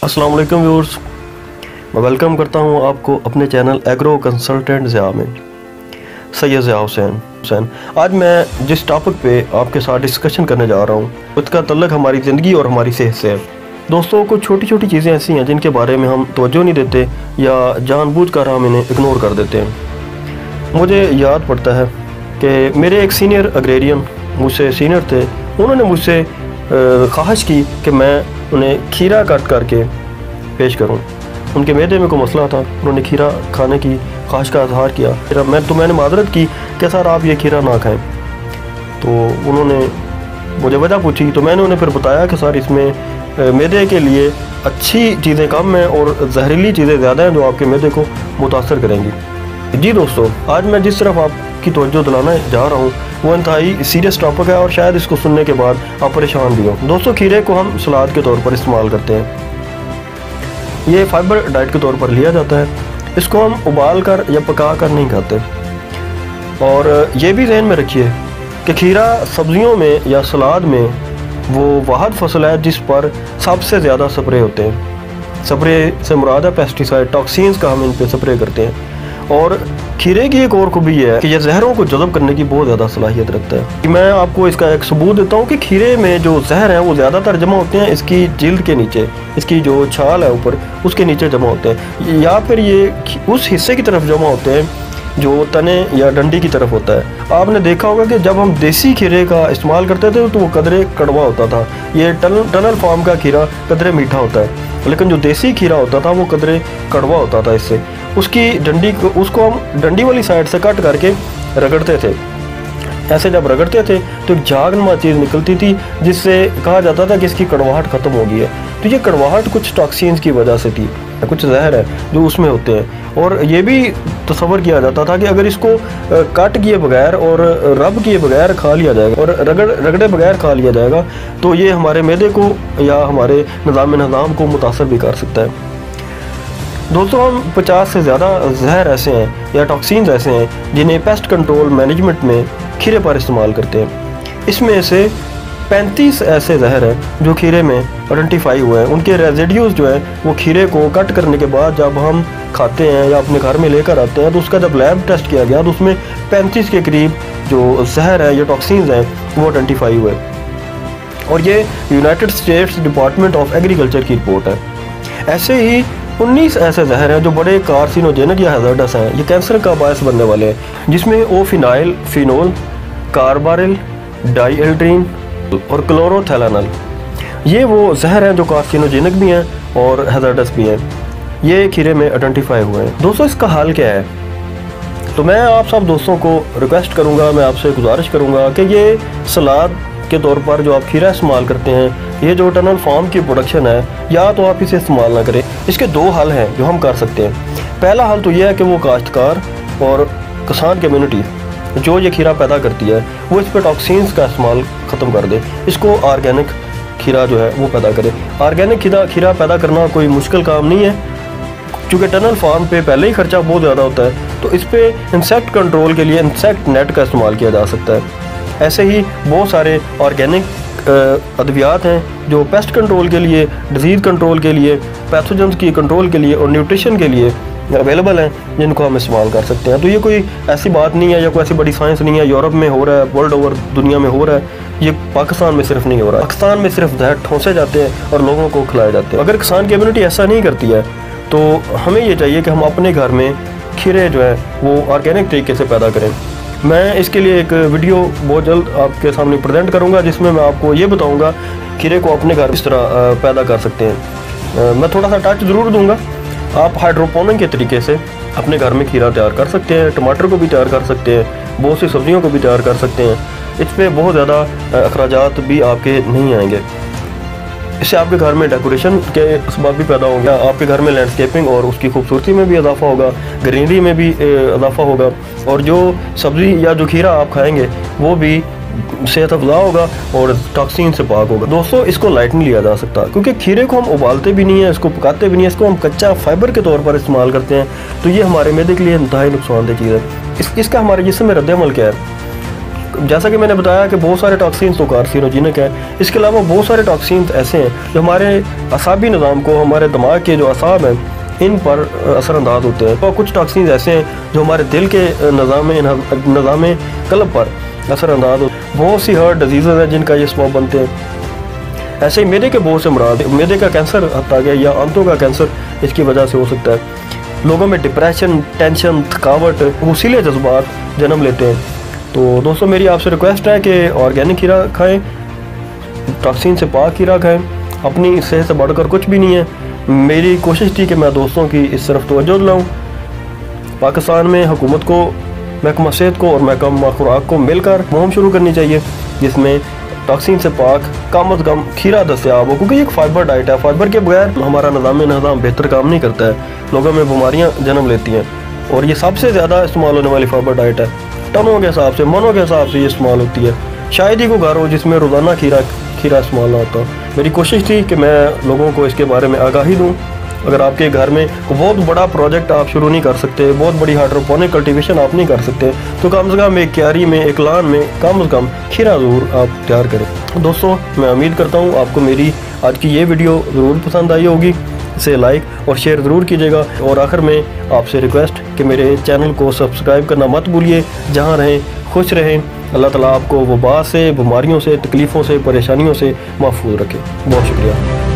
अस्सलाम वालेकुम व्यूअर्स, मैं वेलकम करता हूं आपको अपने चैनल एग्रो कंसल्टेंट ज़िया में। सैयद ज़िया हुसैन। आज मैं जिस टॉपिक पे आपके साथ डिस्कशन करने जा रहा हूं उसका तल्लुक़ हमारी ज़िंदगी और हमारी सेहत से है। दोस्तों, कुछ छोटी छोटी चीज़ें ऐसी हैं जिनके बारे में हम तवज्जो नहीं देते या जानबूझकर हम इन्हें इग्नोर कर देते हैं। मुझे याद पड़ता है कि मेरे एक सीनियर एग्रेरियन मुझसे सीनियर थे। उन्होंने मुझसे ख्वाहिश की कि मैं उन्हें खीरा काट करके पेश करूं। उनके मैदे में कोई मसला था, उन्होंने खीरा खाने की ख्वाहिश का इजहार किया। मैंने मादरत की कि सर आप ये खीरा ना खाएं। तो उन्होंने मुझे वजह पूछी, तो मैंने उन्हें फिर बताया कि सर इसमें मैदे के लिए अच्छी चीज़ें कम हैं और जहरीली चीज़ें ज़्यादा हैं जो आपके मैदे को मुतासर करेंगी। जी दोस्तों, आज मैं जिस तरफ आपकी तवज्जो दिलाने जा रहा हूँ वो इंतहाई सीरियस टॉपिक है और शायद इसको सुनने के बाद आप परेशान भी हो। दोस्तों, खीरे को हम सलाद के तौर पर इस्तेमाल करते हैं। ये फाइबर डाइट के तौर पर लिया जाता है। इसको हम उबाल कर या पका कर नहीं खाते। और ये भी ज़हन में रखिए कि खीरा सब्जियों में या सलाद में वो वाहद फसल है जिस पर सबसे ज़्यादा स्प्रे होते हैं। स्प्रे से मुराद है पेस्टिसाइड, टॉक्सिन्स का हम इन पे स्प्रे करते हैं। और खीरे की एक और खूबी है कि यह जहरों को जज़ब करने की बहुत ज़्यादा सलाहियत रखता है। मैं आपको इसका एक सबूत देता हूँ कि खीरे में जो जहर हैं वो ज़्यादातर जमा होते हैं इसकी जिल्द के नीचे, इसकी जो छाल है ऊपर उसके नीचे जमा होते हैं, या फिर ये उस हिस्से की तरफ जमा होते हैं जो तने या डंडी की तरफ होता है। आपने देखा होगा कि जब हम देसी खीरे का इस्तेमाल करते थे तो वो कदरे कड़वा होता था। ये टनल फार्म का खीरा कदरे मीठा होता है, लेकिन जो देसी खीरा होता था वो कदरे कड़वा होता था। इससे उसकी डंडी को उसको हम डंडी वाली साइड से कट करके रगड़ते थे। ऐसे जब रगड़ते थे तो एक झागनुमा चीज़ निकलती थी जिससे कहा जाता था कि इसकी कड़वाहट ख़त्म हो गई है। तो ये कड़वाहट कुछ टॉक्सिन्स की वजह से थी, कुछ जहर है जो उसमें होते हैं। और ये भी तस्वर किया जाता था कि अगर इसको काट किए बगैर और रब किए बगैर खा लिया जाएगा और रगड़े बगैर खा लिया जाएगा तो ये हमारे मैदे को या हमारे निज़ाम को मुतासर भी कर सकता है। दोस्तों, हम 50 से ज़्यादा जहर ऐसे हैं या टॉक्सिन्स ऐसे हैं जिन्हें पेस्ट कंट्रोल मैनेजमेंट में खीरे पर इस्तेमाल करते हैं। इसमें से 35 ऐसे जहर हैं जो खीरे में आइडेंटिफाई हुए हैं। उनके रेजिड्यूज जो है वो खीरे को कट करने के बाद जब हम खाते हैं या अपने घर में लेकर आते हैं तो उसका जब लैब टेस्ट किया गया तो उसमें 35 के करीब जो जहर है या टॉक्सिन्स हैं वो आइडेंटिफाई हुए। और ये United states department of agriculture की रिपोर्ट है। ऐसे ही 19 ऐसे जहर हैं जो बड़े कार्सिनोजेनिक या हैज़र्डस हैं, ये कैंसर का बायस बनने वाले हैं, जिसमें ओफिनाइल, फिनोल, कार्बारिल, डाईएल्ड्रीन और क्लोरोथेलानल, ये वो जहर हैं जो कार्सिनोजेनिक भी हैं और हैज़र्डस भी हैं। ये खीरे में आइडेंटिफाई हुए हैं। दोस्तों, इसका हाल क्या है? तो मैं आप सब दोस्तों को रिक्वेस्ट करूँगा, मैं आपसे गुजारिश करूँगा कि ये सलाद के तौर पर जो आप खीरा इस्तेमाल करते हैं, ये जो टनल फार्म की प्रोडक्शन है, या तो आप इसे इस्तेमाल ना करें। इसके दो हल हैं जो हम कर सकते हैं। पहला हल तो यह है कि वो काश्तकार और किसान कम्युनिटी जो ये खीरा पैदा करती है वो इस पर टॉक्सिन्स का इस्तेमाल ख़त्म कर दे। इसको ऑर्गेनिक खीरा जो है वो पैदा करे। ऑर्गेनिक खीरा पैदा करना कोई मुश्किल काम नहीं है, क्योंकि टनल फार्म पे पहले ही खर्चा बहुत ज़्यादा होता है। तो इस पर इंसेक्ट कंट्रोल के लिए इंसेक्ट नेट का इस्तेमाल किया जा सकता है। ऐसे ही बहुत सारे ऑर्गेनिक अद्वियात हैं जो पेस्ट कंट्रोल के लिए, डिजीज़ कंट्रोल के लिए, पैथोजेंस की कंट्रोल के लिए और न्यूट्रिशन के लिए अवेलेबल हैं, जिनको हम इस्तेमाल कर सकते हैं। तो ये कोई ऐसी बात नहीं है या कोई ऐसी बड़ी साइंस नहीं है। यूरोप में हो रहा है, वर्ल्ड ओवर दुनिया में हो रहा है, ये पाकिस्तान में सिर्फ नहीं हो रहा है। पाकिस्तान में सिर्फ जहर ठोंसे जाते हैं और लोगों को खिलाए जाते हैं। अगर किसान कम्युनिटी ऐसा नहीं करती है तो हमें ये चाहिए कि हम अपने घर में खीरे जो है वो ऑर्गेनिक तरीके से पैदा करें। मैं इसके लिए एक वीडियो बहुत जल्द आपके सामने प्रेजेंट करूंगा जिसमें मैं आपको ये बताऊंगा खीरे को अपने घर इस तरह पैदा कर सकते हैं। मैं थोड़ा सा टच ज़रूर दूंगा। आप हाइड्रोपोनिक के तरीके से अपने घर में खीरा तैयार कर सकते हैं, टमाटर को भी तैयार कर सकते हैं, बहुत सी सब्जियों को भी तैयार कर सकते हैं। इस पर बहुत ज़्यादा अखराजात भी आपके नहीं आएंगे। इससे आपके घर में डेकोरेशन के असबाब भी पैदा होंगे, आपके घर में लैंडस्केपिंग और उसकी खूबसूरती में भी इजाफा होगा, ग्रीनरी में भी इजाफा होगा, और जो सब्ज़ी या जो खीरा आप खाएंगे वो भी सेहत अफजा होगा और टॉक्सिन से पाक होगा। दोस्तों, इसको लाइट नहीं लिया जा सकता क्योंकि खीरे को हम उबालते भी नहीं है, इसको पकाते भी नहीं है, इसको हम कच्चा फाइबर के तौर पर इस्तेमाल करते हैं। तो ये हमारे मैदे के लिए इंतहाई नुकसानदेह चीज़ है। इसका हमारे जिस्म में रद्द-ए-अमल क्या है? जैसा कि मैंने बताया कि बहुत सारे टॉक्सिन्स तो कार्सिनोजेनिक हैं, इसके अलावा बहुत सारे टॉक्सिन्स ऐसे हैं जो हमारे असाबी निज़ाम को, हमारे दिमाग के जो असाब हैं इन पर असरअंदाज होते हैं। और कुछ टॉक्सिन्स ऐसे हैं जो हमारे दिल के निज़ाम कल्ब पर असरअंदाज होते हैं। बहुत सी हार्ट डिजीज़ हैं जिनका ये सबब बनते हैं। ऐसे ही मैदे के बहुत से अमराज, मैदे का कैंसर हत्या गया या आंतों का कैंसर इसकी वजह से हो सकता है। लोगों में डिप्रेशन, टेंशन, थकावट, वसीले जज्बात जन्म लेते हैं। तो दोस्तों मेरी आपसे रिक्वेस्ट है कि ऑर्गेनिक खीरा खाएँ, टॉक्सिन से पाक खीरा खाएँ, अपनी सेहत से बढ़कर कुछ भी नहीं है। मेरी कोशिश थी कि मैं दोस्तों की इस तरफ तवज्जो दिलाऊं। पाकिस्तान में हुकूमत को, महकमा सेहत को और महकमा खुराक को मिलकर मुहिम शुरू करनी चाहिए जिसमें टॉक्सिन से पाक कम अज़ कम खीरा दस्तयाब हो, क्योंकि ये एक फाइबर डाइट है। फाइबर के बगैर हमारा निज़ाम बेहतर काम नहीं करता है, लोगों में बीमारियाँ जन्म लेती हैं। और ये सबसे ज़्यादा इस्तेमाल होने वाली फाइबर डाइट है। टनों के हिसाब से, मनों के हिसाब से ये इस्तेमाल होती है। शायद ही को घर हो जिसमें रोज़ाना खीरा इस्तेमाल ना होता। मेरी कोशिश थी कि मैं लोगों को इसके बारे में आगाही दूं। अगर आपके घर में बहुत बड़ा प्रोजेक्ट आप शुरू नहीं कर सकते, बहुत बड़ी हाइड्रोपोनिक कल्टीवेशन आप नहीं कर सकते, तो कम से कम एक क्यारी में, एक लान में कम से कम खीरा ज़रूर आप तैयार करें। दोस्तों मैं उम्मीद करता हूँ आपको मेरी आज की ये वीडियो ज़रूर पसंद आई होगी। इसे लाइक और शेयर ज़रूर कीजिएगा। और आखिर में आपसे रिक्वेस्ट कि मेरे चैनल को सब्सक्राइब करना मत भूलिए। जहाँ रहें खुश रहें। अल्लाह ताला आपको वबा से, बीमारियों से, तकलीफ़ों से, परेशानियों से महफूज रखे। बहुत शुक्रिया।